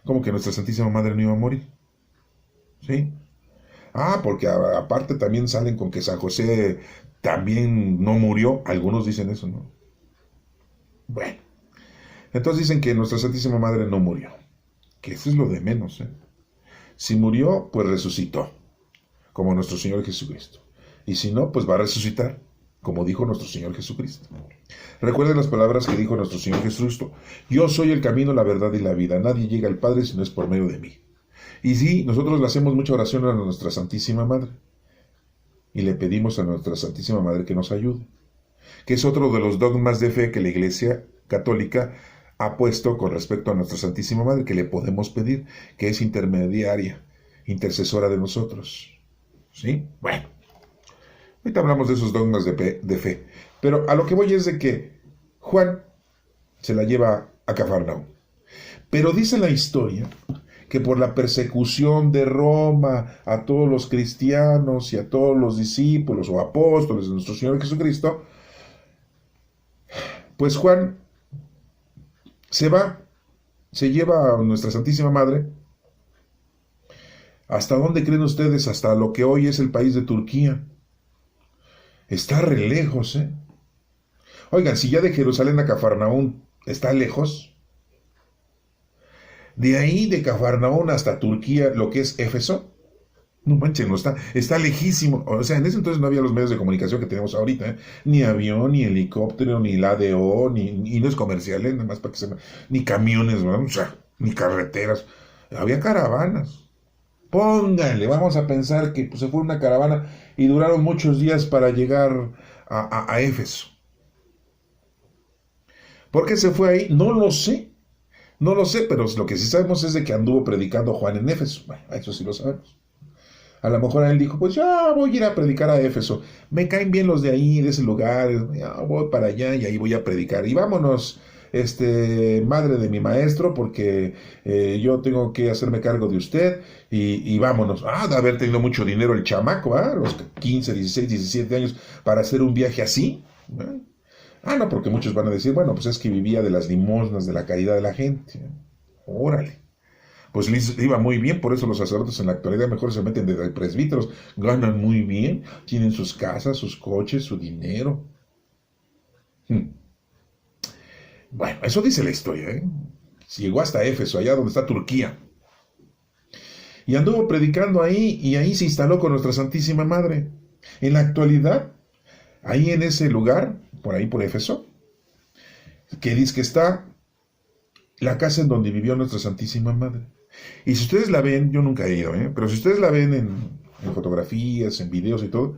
¿Cómo que nuestra Santísima Madre no iba a morir? ¿Sí? Ah, porque aparte también salen con que San José también no murió. Algunos dicen eso, ¿no? Bueno, entonces dicen que nuestra Santísima Madre no murió. Que eso es lo de menos, ¿eh? Si murió, pues resucitó, como nuestro Señor Jesucristo. Y si no, pues va a resucitar, como dijo nuestro Señor Jesucristo. Recuerden las palabras que dijo nuestro Señor Jesucristo. Yo soy el camino, la verdad y la vida. Nadie llega al Padre si no es por medio de mí. Y sí, nosotros le hacemos mucha oración a nuestra Santísima Madre. Y le pedimos a nuestra Santísima Madre que nos ayude. Que es otro de los dogmas de fe que la Iglesia Católica ha puesto con respecto a nuestra Santísima Madre, que le podemos pedir, que es intermediaria, intercesora de nosotros. ¿Sí? Bueno, ahorita hablamos de esos dogmas de fe. Pero a lo que voy es de que Juan se la lleva a Cafarnaúm. Pero dice la historia que por la persecución de Roma a todos los cristianos y a todos los discípulos o apóstoles de nuestro Señor Jesucristo, pues Juan se lleva a nuestra Santísima Madre. ¿Hasta dónde creen ustedes? Hasta lo que hoy es el país de Turquía. Está re lejos, ¿eh? Oigan, si ya de Jerusalén a Cafarnaúm está lejos, de ahí de Cafarnaúm hasta Turquía, lo que es Éfeso, no manchen, no está lejísimo. O sea, en ese entonces no había los medios de comunicación que tenemos ahorita, ¿eh? Ni avión, ni helicóptero, ni la ADO, ni no es comercial, ¿eh? Nada más para que se... Ni camiones, ¿verdad? O sea, ni carreteras. Había caravanas. Pónganle, vamos a pensar que pues, se fue una caravana y duraron muchos días para llegar a Éfeso. ¿Por qué se fue ahí? No lo sé. No lo sé, pero lo que sí sabemos es de que anduvo predicando Juan en Éfeso. Bueno, eso sí lo sabemos. A lo mejor él dijo, pues ya voy a ir a predicar a Éfeso. Me caen bien los de ahí, de ese lugar. Ya voy para allá y ahí voy a predicar. Y vámonos, madre de mi maestro, porque yo tengo que hacerme cargo de usted. Y vámonos. Ah, de haber tenido mucho dinero el chamaco, ¿ah? Los 15, 16, 17 años para hacer un viaje así. ¿Eh? Ah, no, porque muchos van a decir, bueno, pues es que vivía de las limosnas, de la caridad de la gente. Órale. Pues les iba muy bien, por eso los sacerdotes en la actualidad mejor se meten de presbíteros, ganan muy bien, tienen sus casas, sus coches, su dinero. Bueno, eso dice la historia, ¿eh? Llegó hasta Éfeso, allá donde está Turquía. Y anduvo predicando ahí, y ahí se instaló con nuestra Santísima Madre. En la actualidad, ahí en ese lugar, por ahí por Éfeso, que dice que está la casa en donde vivió nuestra Santísima Madre. Y si ustedes la ven, yo nunca he ido, pero si ustedes la ven en fotografías, en videos y todo,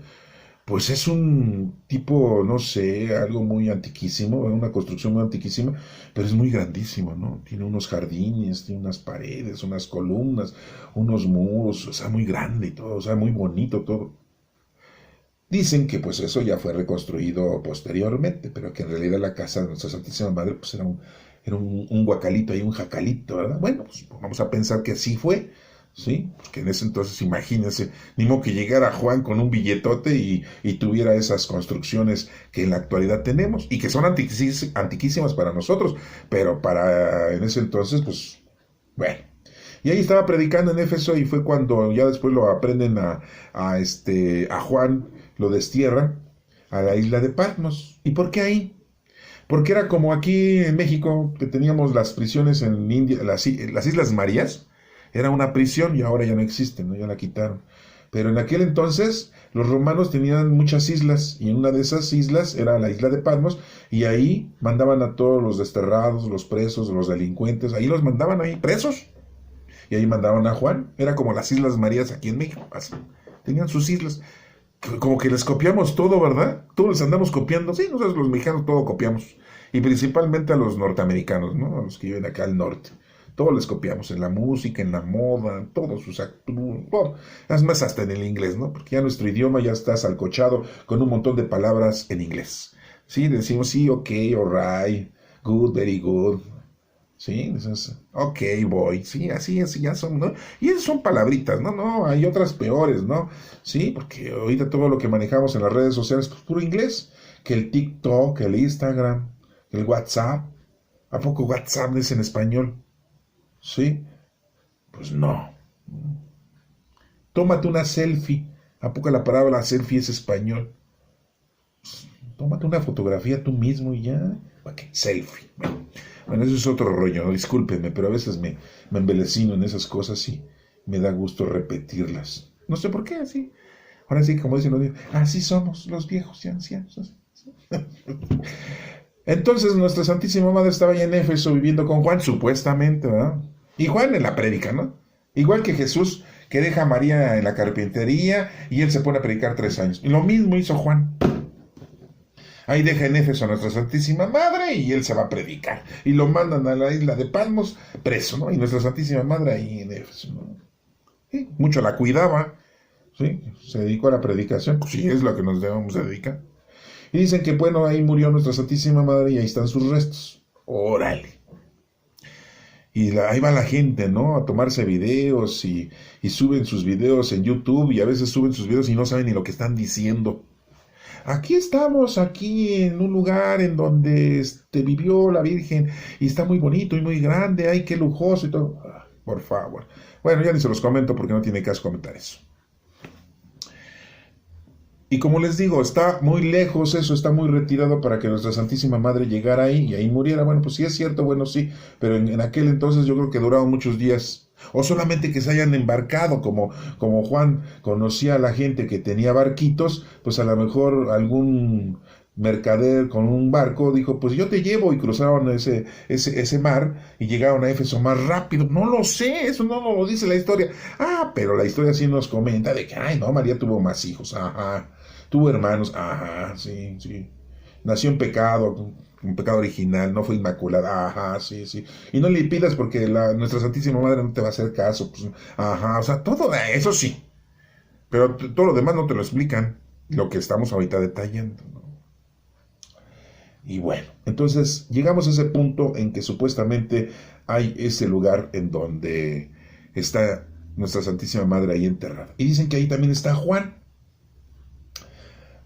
pues es un tipo, no sé, algo muy antiquísimo, una construcción muy antiquísima, pero es muy grandísimo, ¿no? Tiene unos jardines, tiene unas paredes, unas columnas, unos muros, o sea, muy grande y todo, o sea, muy bonito todo. Dicen que pues eso ya fue reconstruido posteriormente, pero que en realidad la casa de nuestra Santísima Madre pues era un guacalito y un jacalito, ¿verdad? Bueno, pues vamos a pensar que así fue, ¿sí? Porque en ese entonces, imagínense, ni modo que llegara Juan con un billetote y tuviera esas construcciones que en la actualidad tenemos y que son antiquísimas para nosotros, pero en ese entonces, pues, bueno. Y ahí estaba predicando en Éfeso y fue cuando ya después lo aprenden a Juan, lo destierran a la isla de Patmos. ¿Y por qué ahí? Porque era como aquí en México, que teníamos las prisiones en India, las Islas Marías, era una prisión y ahora ya no existen, ¿no? Ya la quitaron. Pero en aquel entonces los romanos tenían muchas islas y en una de esas islas era la isla de Patmos y ahí mandaban a todos los desterrados, los presos, los delincuentes, ahí los mandaban ahí presos y ahí mandaban a Juan. Era como las Islas Marías aquí en México, así. Tenían sus islas. Como que les copiamos todo, ¿verdad? Todos les andamos copiando. Sí, nosotros los mexicanos todo copiamos. Y principalmente a los norteamericanos, ¿no? A los que viven acá al norte. Todos les copiamos en la música, en la moda, en todos sus actos. Bueno, es más, hasta en el inglés, ¿no? Porque ya nuestro idioma ya está salcochado con un montón de palabras en inglés. Sí, decimos sí, ok, alright, good, very good. Sí, entonces, ok, voy, sí, así ya son, ¿no? Y esas son palabritas, ¿no? No, hay otras peores, ¿no? Sí, porque ahorita todo lo que manejamos en las redes sociales, pues puro inglés, que el TikTok, el Instagram, el WhatsApp, ¿a poco WhatsApp es en español? Sí, Pues no. Tómate una selfie. ¿A poco la palabra selfie es español? Tómate una fotografía tú mismo y ya. ¿Para qué? Selfie. Bueno, eso es otro rollo, ¿no? Discúlpenme, pero a veces me embelecino en esas cosas y me da gusto repetirlas. No sé por qué, así. Ahora sí, como dicen los viejos, así somos los viejos y ancianos. Entonces nuestra Santísima Madre estaba allá en Éfeso viviendo con Juan, supuestamente, ¿verdad? Y Juan en la prédica, ¿no? Igual que Jesús, que deja a María en la carpintería y él se pone a predicar 3 años. Y lo mismo hizo Juan. Ahí deja en Éfeso a nuestra Santísima Madre y él se va a predicar. Y lo mandan a la isla de Palmos preso, ¿no? Y nuestra Santísima Madre ahí en Éfeso, ¿no? Sí, mucho la cuidaba, ¿sí? Se dedicó a la predicación, pues sí, es lo que nos debemos dedicar. Y dicen que, bueno, ahí murió nuestra Santísima Madre y ahí están sus restos. Órale. Y ahí va la gente, ¿no? A tomarse videos y suben sus videos en YouTube y a veces suben sus videos y no saben ni lo que están diciendo. Aquí estamos, aquí en un lugar en donde vivió la Virgen y está muy bonito y muy grande, ay, qué lujoso y todo. Por favor. Bueno, ya ni se los comento porque no tiene caso comentar eso. Y como les digo, está muy lejos eso, está muy retirado para que nuestra Santísima Madre llegara ahí y ahí muriera. Bueno, pues sí es cierto, bueno, sí, pero en aquel entonces yo creo que duraron muchos días. O solamente que se hayan embarcado, como Juan conocía a la gente que tenía barquitos, pues a lo mejor algún mercader con un barco dijo, pues yo te llevo, y cruzaron ese mar y llegaron a Éfeso más rápido. No lo sé, eso no lo dice la historia. Ah, pero la historia sí nos comenta de que, ay, no, María tuvo más hijos, ajá. Tuvo hermanos, ajá, sí, sí. Nació en pecado, un pecado original, no fue inmaculada, ajá, sí, sí. Y no le pidas porque nuestra Santísima Madre no te va a hacer caso, pues, ajá, o sea, todo eso sí. Pero todo lo demás no te lo explican, lo que estamos ahorita detallando, ¿no? Y bueno, entonces llegamos a ese punto en que supuestamente hay ese lugar en donde está nuestra Santísima Madre ahí enterrada. Y dicen que ahí también está Juan.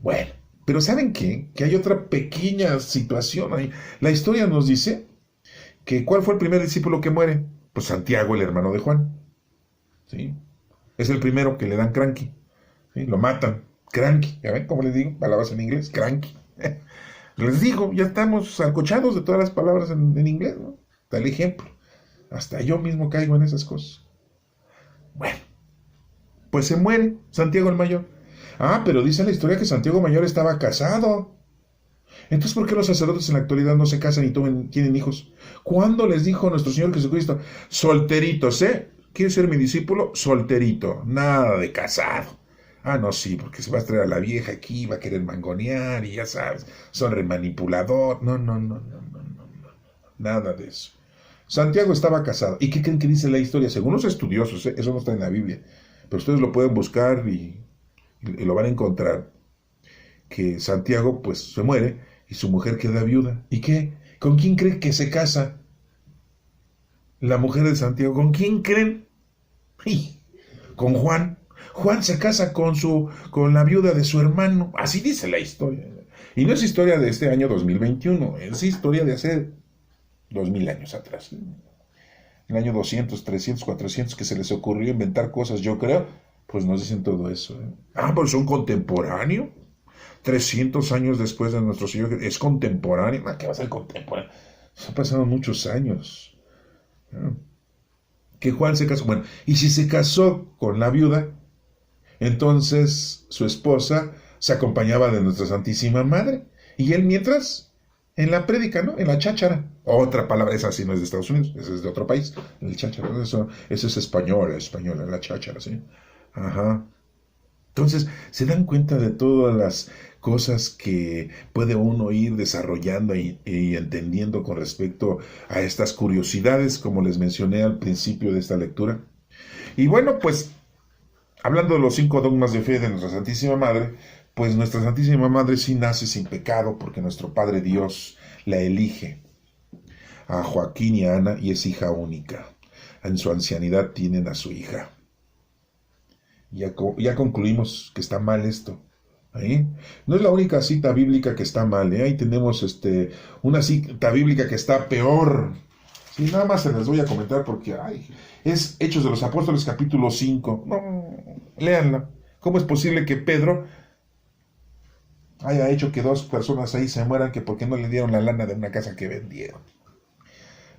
Bueno, pero ¿saben qué? Que hay otra pequeña situación ahí. La historia nos dice que ¿cuál fue el primer discípulo que muere? Pues Santiago, el hermano de Juan. ¿Sí? Es el primero que le dan cranky. ¿Sí? Lo matan. Cranky. ¿Ya ven cómo les digo? Palabras en inglés. Cranky. Les digo, ya estamos alcochados de todas las palabras en inglés, ¿no? Da el ejemplo. Hasta yo mismo caigo en esas cosas. Bueno, pues se muere Santiago el Mayor. Ah, pero dice la historia que Santiago Mayor estaba casado. Entonces, ¿por qué los sacerdotes en la actualidad no se casan y tienen hijos? ¿Cuándo les dijo nuestro Señor Jesucristo? Solteritos, ¿eh? ¿Quieres ser mi discípulo? Solterito, nada de casado. Ah, no, sí, porque se va a traer a la vieja aquí, va a querer mangonear y ya sabes, son remanipulador. No, no, no, no, no, no, no, nada de eso. Santiago estaba casado. ¿Y qué creen que dice la historia? Según los estudiosos, eso no está en la Biblia, pero ustedes lo pueden buscar y lo van a encontrar, que Santiago pues se muere y su mujer queda viuda. ¿Y qué? ¿Con quién creen que se casa la mujer de Santiago? ¿Con quién creen? ¡Ay! Con Juan. Juan se casa con la viuda de su hermano. Así dice la historia. Y no es historia de este año 2021, es historia de hace 2000 años atrás. En el año 200, 300, 400 que se les ocurrió inventar cosas, yo creo, pues nos dicen todo eso. Ah, pero son contemporáneos. 300 años después de nuestro Señor, es contemporáneo. ¿Qué va a ser contemporáneo? Han pasado muchos años. Que Juan se casó. Bueno, y si se casó con la viuda, entonces su esposa se acompañaba de nuestra Santísima Madre. Y él mientras, en la prédica, ¿no? En la cháchara. Otra palabra, esa sí no es de Estados Unidos, esa es de otro país. El cháchara, eso es español, la cháchara, ¿sí? Ajá. Entonces, se dan cuenta de todas las cosas que puede uno ir desarrollando y entendiendo con respecto a estas curiosidades, como les mencioné al principio de esta lectura. Y bueno, pues, hablando de los 5 dogmas de fe de nuestra Santísima Madre, pues nuestra Santísima Madre sí nace sin pecado porque nuestro Padre Dios la elige a Joaquín y a Ana y es hija única. En su ancianidad tienen a su hija. Ya concluimos que está mal esto. ¿Eh? No es la única cita bíblica que está mal. Ahí tenemos una cita bíblica que está peor. Sí, nada más se las voy a comentar porque Es Hechos de los Apóstoles capítulo 5. No, léanla. ¿Cómo es posible que Pedro haya hecho que dos personas ahí se mueran que porque no le dieron la lana de una casa que vendieron?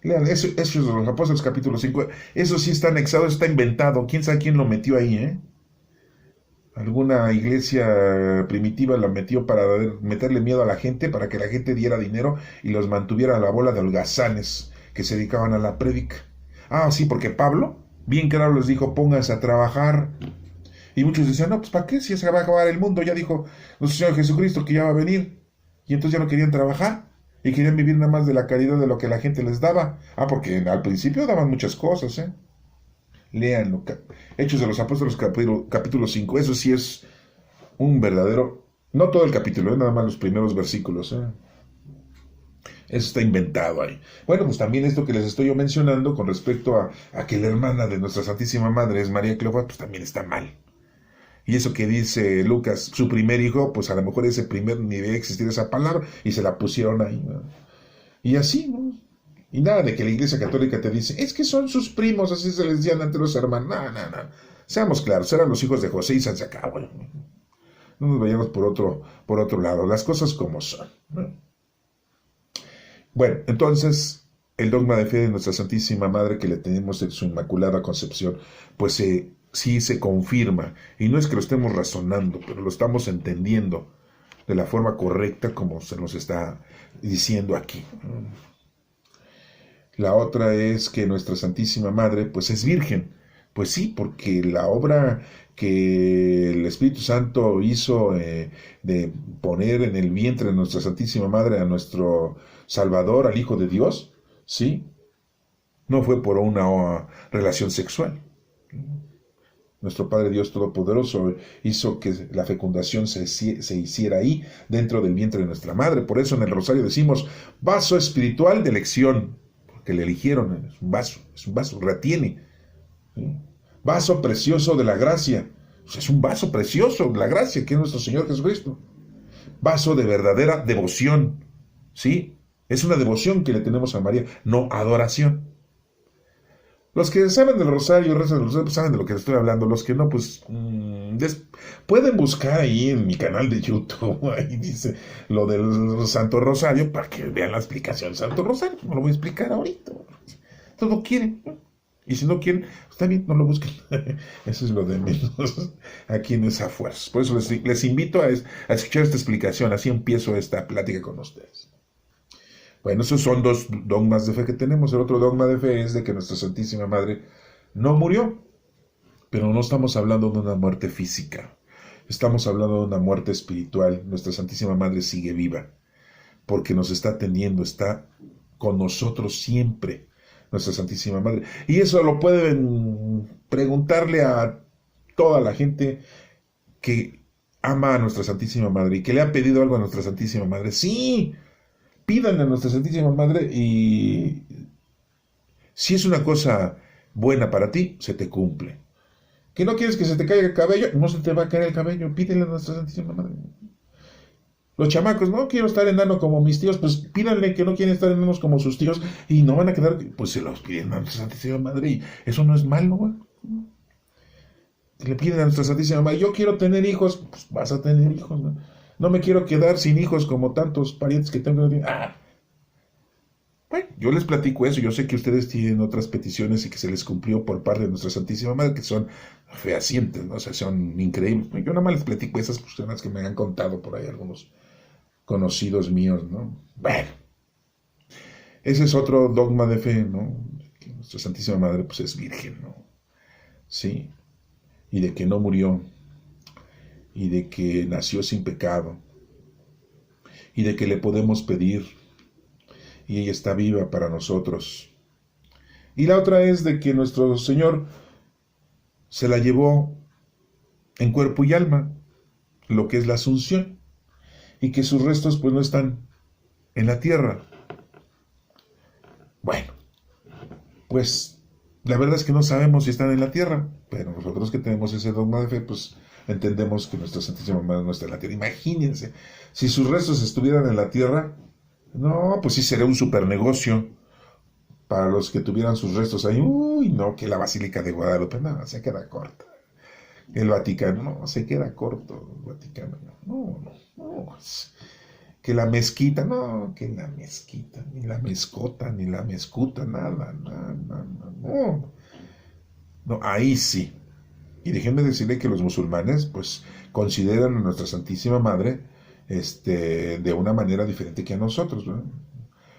Lean, Hechos de los Apóstoles capítulo 5. Eso sí está anexado, está inventado. ¿Quién sabe quién lo metió ahí, eh? Alguna iglesia primitiva la metió para meterle miedo a la gente, para que la gente diera dinero y los mantuviera a la bola de holgazanes que se dedicaban a la prédica. Ah, sí, porque Pablo, bien claro, les dijo, pónganse a trabajar. Y muchos decían, no, pues ¿para qué? Si se va a acabar el mundo, ya dijo nuestro Señor Jesucristo que ya va a venir. Y entonces ya no querían trabajar y querían vivir nada más de la caridad de lo que la gente les daba. Ah, porque al principio daban muchas cosas, ¿eh? Léanlo. Hechos de los Apóstoles capítulo 5. Eso sí es un verdadero... No todo el capítulo, nada más los primeros versículos. Eso está inventado ahí. Bueno, pues también esto que les estoy yo mencionando con respecto a que la hermana de nuestra Santísima Madre es María Cleofás, pues también está mal. Y eso que dice Lucas, su primer hijo, pues a lo mejor ese primer ni debe existir esa palabra y se la pusieron ahí, ¿no? Y así, ¿no? Y nada de que la Iglesia Católica te dice, es que son sus primos, así se les decían ante los hermanos. No, no, no. Seamos claros, eran los hijos de José y se acabó. No nos vayamos por otro lado, las cosas como son, ¿no? Bueno, entonces, el dogma de fe de nuestra Santísima Madre que le tenemos en su Inmaculada Concepción, pues sí se confirma. Y no es que lo estemos razonando, pero lo estamos entendiendo de la forma correcta como se nos está diciendo aquí. La otra es que nuestra Santísima Madre, pues es virgen. Pues sí, porque la obra que el Espíritu Santo hizo de poner en el vientre de nuestra Santísima Madre a nuestro Salvador, al Hijo de Dios, sí, no fue por una relación sexual. Nuestro Padre Dios Todopoderoso hizo que la fecundación se hiciera ahí, dentro del vientre de nuestra Madre. Por eso en el Rosario decimos, vaso espiritual de elección, porque le eligieron, es un vaso, retiene. ¿Sí? Vaso precioso de la gracia, pues es un vaso precioso de la gracia, que es nuestro Señor Jesucristo. Vaso de verdadera devoción, ¿sí? Es una devoción que le tenemos a María, no adoración. Los que saben del rosario, rezan del rosario, pues saben de lo que estoy hablando. Los que no, pues pueden buscar ahí en mi canal de YouTube, ahí dice lo del Santo Rosario, para que vean la explicación del Santo Rosario. No lo voy a explicar ahorita. Todo quieren, ¿no? Y si no quieren, pues también no lo busquen. Eso es lo de menos. Aquí no es a fuerzas. Por eso les invito a escuchar esta explicación. Así empiezo esta plática con ustedes. Bueno, esos son dos dogmas de fe que tenemos. El otro dogma de fe es de que nuestra Santísima Madre no murió. Pero no estamos hablando de una muerte física. Estamos hablando de una muerte espiritual. Nuestra Santísima Madre sigue viva. Porque nos está atendiendo, está con nosotros siempre. Nuestra Santísima Madre. Y eso lo pueden preguntarle a toda la gente que ama a nuestra Santísima Madre y que le ha pedido algo a nuestra Santísima Madre. Sí, pídanle a nuestra Santísima Madre y si es una cosa buena para ti, se te cumple. ¿Que no quieres que se te caiga el cabello? No se te va a caer el cabello, pídele a nuestra Santísima Madre. Los chamacos, no quiero estar enano como mis tíos, pues pídanle que no quieren estar enanos como sus tíos y no van a quedar, pues se los piden a nuestra Santísima Madre y eso no es malo, güey. Le piden a nuestra Santísima Madre, yo quiero tener hijos, pues vas a tener hijos, ¿no? No me quiero quedar sin hijos como tantos parientes que tengo. Bueno, yo les platico eso, yo sé que ustedes tienen otras peticiones y que se les cumplió por parte de nuestra Santísima Madre, que son fehacientes, ¿no? O sea, son increíbles. Yo nada más les platico esas personas que me han contado por ahí algunos conocidos míos, ¿no? Bueno, ese es otro dogma de fe, ¿no? Que nuestra Santísima Madre, pues, es virgen, ¿no? Sí, y de que no murió, y de que nació sin pecado, y de que le podemos pedir, y ella está viva para nosotros. Y la otra es de que nuestro Señor se la llevó en cuerpo y alma, lo que es la Asunción, y que sus restos pues no están en la tierra. Bueno, pues la verdad es que no sabemos si están en la tierra, pero nosotros que tenemos ese dogma de fe, pues entendemos que nuestra Santísima Madre no está en la tierra. Imagínense, si sus restos estuvieran en la tierra, no, pues sí sería un super negocio, para los que tuvieran sus restos ahí, uy, no, que la Basílica de Guadalupe, no, se queda corta. El Vaticano, no, se queda corto, el Vaticano, no, no, no. Que la mezquita, no, que la mezquita, ni la mezcota, ni la mezcuta, nada, nada, nada, no. No, ahí sí. Y déjenme decirle que los musulmanes, pues, consideran a nuestra Santísima Madre, de una manera diferente que a nosotros, ¿no?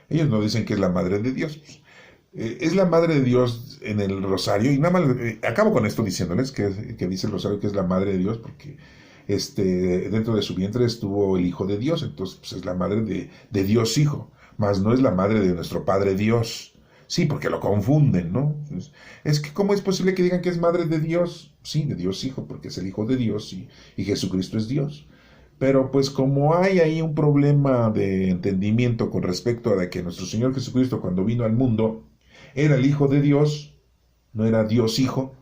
Ellos no dicen que es la Madre de Dios. Es la Madre de Dios en el Rosario, y nada más, acabo con esto diciéndoles que dice el Rosario que es la Madre de Dios, porque dentro de su vientre estuvo el Hijo de Dios, entonces pues, es la Madre de Dios Hijo, mas no es la Madre de nuestro Padre Dios. Sí, porque lo confunden, ¿no? Es que ¿cómo es posible que digan que es Madre de Dios? Sí, de Dios Hijo, porque es el Hijo de Dios y Jesucristo es Dios. Pero pues como hay ahí un problema de entendimiento con respecto a que nuestro Señor Jesucristo cuando vino al mundo era el Hijo de Dios, no era Dios Hijo.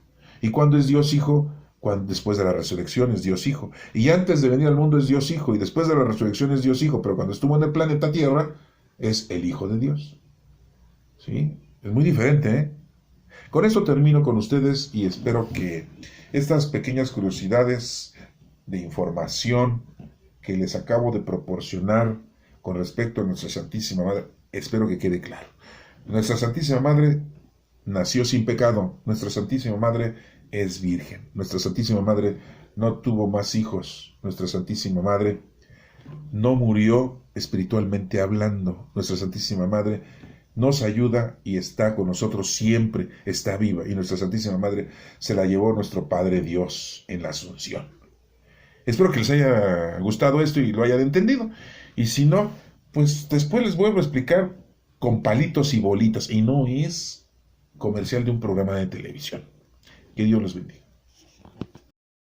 ¿Y cuándo es Dios Hijo? Cuando, después de la resurrección es Dios Hijo. Y antes de venir al mundo es Dios Hijo. Y después de la resurrección es Dios Hijo. Pero cuando estuvo en el planeta Tierra es el Hijo de Dios. ¿Sí? Es muy diferente, ¿eh? Con eso termino con ustedes y espero que estas pequeñas curiosidades de información que les acabo de proporcionar con respecto a nuestra Santísima Madre, espero que quede claro. Nuestra Santísima Madre nació sin pecado. Nuestra Santísima Madre es virgen. Nuestra Santísima Madre no tuvo más hijos. Nuestra Santísima Madre no murió espiritualmente hablando. Nuestra Santísima Madre nos ayuda y está con nosotros siempre, está viva. Y nuestra Santísima Madre se la llevó nuestro Padre Dios en la Asunción. Espero que les haya gustado esto y lo hayan entendido. Y si no, pues después les vuelvo a explicar con palitos y bolitas. Y no es comercial de un programa de televisión. Que Dios los bendiga.